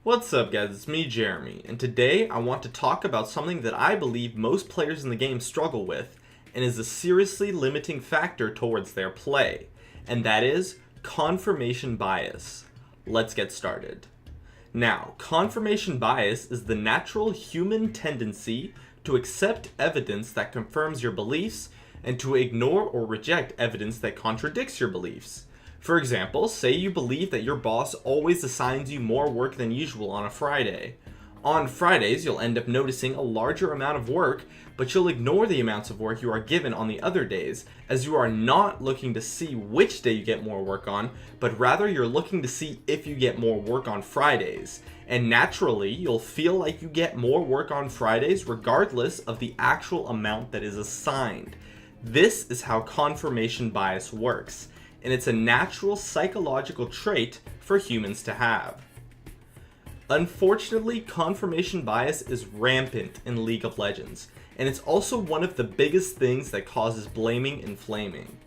What's up guys, it's me Jeremy, and today I want to talk about something that I believe most players in the game struggle with and is a seriously limiting factor towards their play, and that is confirmation bias. Let's get started. Now, confirmation bias is the natural human tendency to accept evidence that confirms your beliefs and to ignore or reject evidence that contradicts your beliefs. For example, say you believe that your boss always assigns you more work than usual on a Friday. On Fridays, you'll end up noticing a larger amount of work, but you'll ignore the amounts of work you are given on the other days, as you are not looking to see which day you get more work on, but rather you're looking to see if you get more work on Fridays. And naturally, you'll feel like you get more work on Fridays regardless of the actual amount that is assigned. This is how confirmation bias works, and it's a natural psychological trait for humans to have. Unfortunately, confirmation bias is rampant in League of Legends, and it's also one of the biggest things that causes blaming and flaming.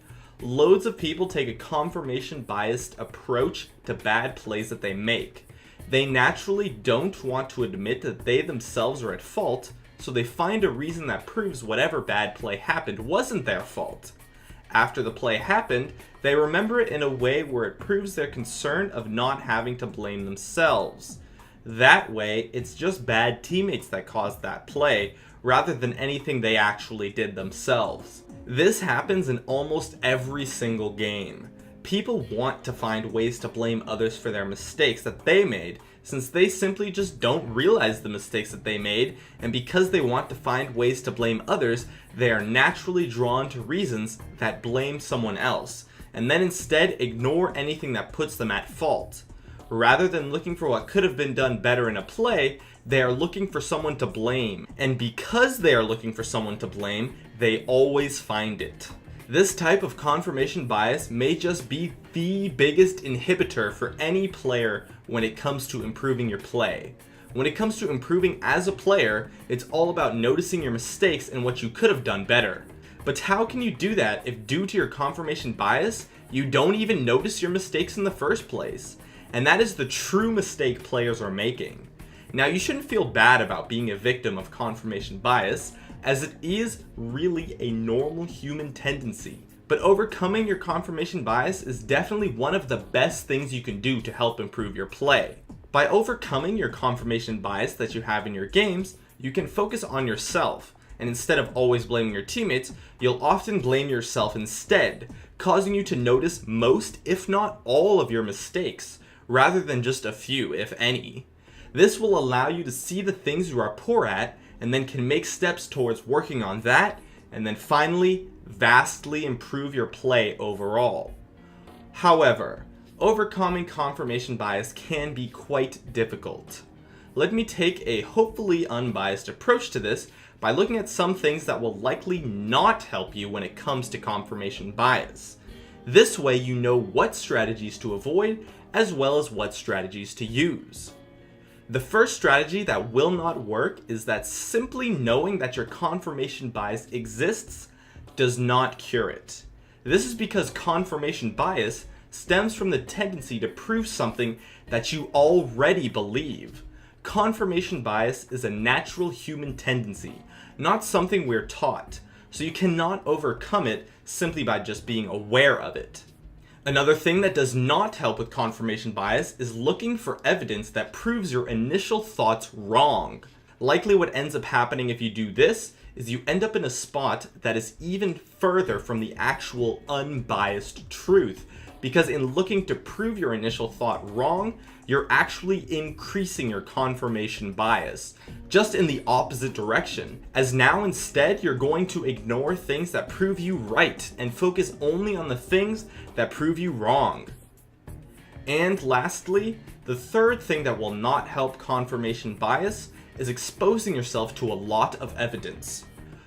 Loads of people take a confirmation biased approach to bad plays that they make. They naturally don't want to admit that they themselves are at fault, so they find a reason that proves whatever bad play happened wasn't their fault. After the play happened, they remember it in a way where it proves their concern of not having to blame themselves. That way, it's just bad teammates that caused that play, rather than anything they actually did themselves. This happens in almost every single game. People want to find ways to blame others for their mistakes that they made, since they simply just don't realize the mistakes that they made, and because they want to find ways to blame others, they are naturally drawn to reasons that blame someone else, and then instead ignore anything that puts them at fault. Rather than looking for what could have been done better in a play, they are looking for someone to blame, and because they are looking for someone to blame, they always find it. This type of confirmation bias may just be the biggest inhibitor for any player when it comes to improving your play. When it comes to improving as a player, it's all about noticing your mistakes and what you could have done better. But how can you do that if due to your confirmation bias, you don't even notice your mistakes in the first place? And that is the true mistake players are making. Now, you shouldn't feel bad about being a victim of confirmation bias, as it is really a normal human tendency. But overcoming your confirmation bias is definitely one of the best things you can do to help improve your play. By overcoming your confirmation bias that you have in your games, you can focus on yourself, and instead of always blaming your teammates, you'll often blame yourself instead, causing you to notice most, if not all, of your mistakes, rather than just a few, if any. This will allow you to see the things you are poor at, and then can make steps towards working on that, and then finally, vastly improve your play overall. However, overcoming confirmation bias can be quite difficult. Let me take a hopefully unbiased approach to this by looking at some things that will likely not help you when it comes to confirmation bias. This way you know what strategies to avoid, as well as what strategies to use. The first strategy that will not work is that simply knowing that your confirmation bias exists does not cure it. This is because confirmation bias stems from the tendency to prove something that you already believe. Confirmation bias is a natural human tendency, not something we're taught, so you cannot overcome it simply by just being aware of it. Another thing that does not help with confirmation bias is looking for evidence that proves your initial thoughts wrong. Likely what ends up happening if you do this is you end up in a spot that is even further from the actual unbiased truth, because in looking to prove your initial thought wrong, you're actually increasing your confirmation bias, just in the opposite direction, as now instead you're going to ignore things that prove you right and focus only on the things that prove you wrong. And lastly, the third thing that will not help confirmation bias is exposing yourself to a lot of evidence.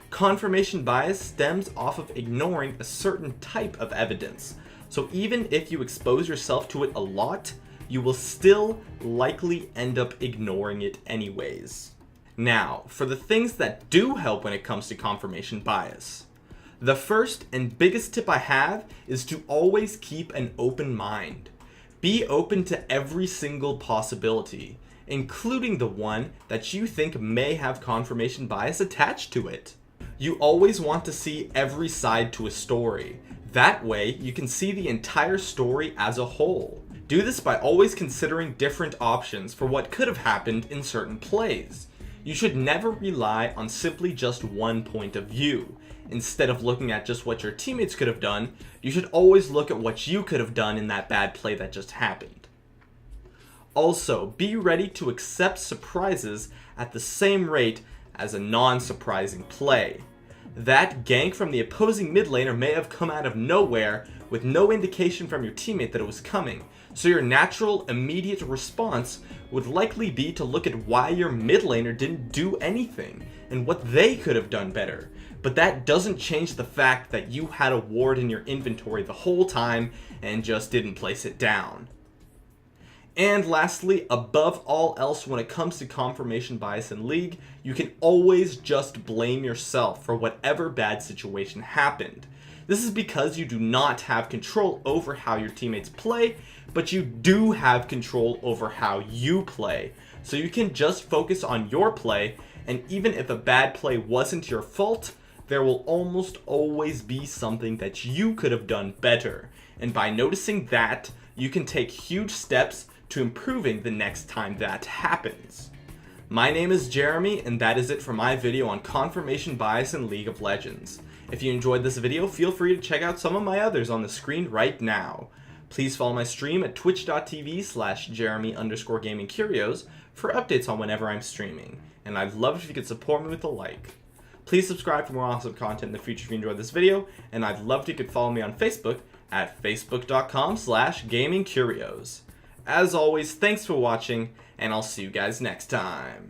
Confirmation bias stems off of ignoring a certain type of evidence, so even if you expose yourself to it a lot, you will still likely end up ignoring it anyways. Now, for the things that do help when it comes to confirmation bias. The first and biggest tip I have is to always keep an open mind. Be open to every single possibility. including the one that you think may have confirmation bias attached to it. You always want to see every side to a story. That way, you can see the entire story as a whole. Do this by always considering different options for what could have happened in certain plays. You should never rely on simply just one point of view. Instead of looking at just what your teammates could have done, you should always look at what you could have done in that bad play that just happened. Also, be ready to accept surprises at the same rate as a non-surprising play. That gank from the opposing mid laner may have come out of nowhere with no indication from your teammate that it was coming, so your natural, immediate response would likely be to look at why your mid laner didn't do anything and what they could have done better. But that doesn't change the fact that you had a ward in your inventory the whole time and just didn't place it down. And lastly, above all else, when it comes to confirmation bias in League, you can always just blame yourself for whatever bad situation happened. This is because you do not have control over how your teammates play, but you do have control over how you play. So you can just focus on your play, and even if a bad play wasn't your fault, there will almost always be something that you could have done better. And by noticing that, you can take huge steps to improving the next time that happens. My name is Jeremy, and that is it for my video on confirmation bias in League of Legends. If you enjoyed this video, feel free to check out some of my others on the screen right now. Please follow my stream at twitch.tv/Jeremy_gamingcurios for updates on whenever I'm streaming, and I'd love it if you could support me with a like. Please subscribe for more awesome content in the future if you enjoyed this video, and I'd love it if you could follow me on Facebook at facebook.com/gamingcurios. As always, thanks for watching, and I'll see you guys next time.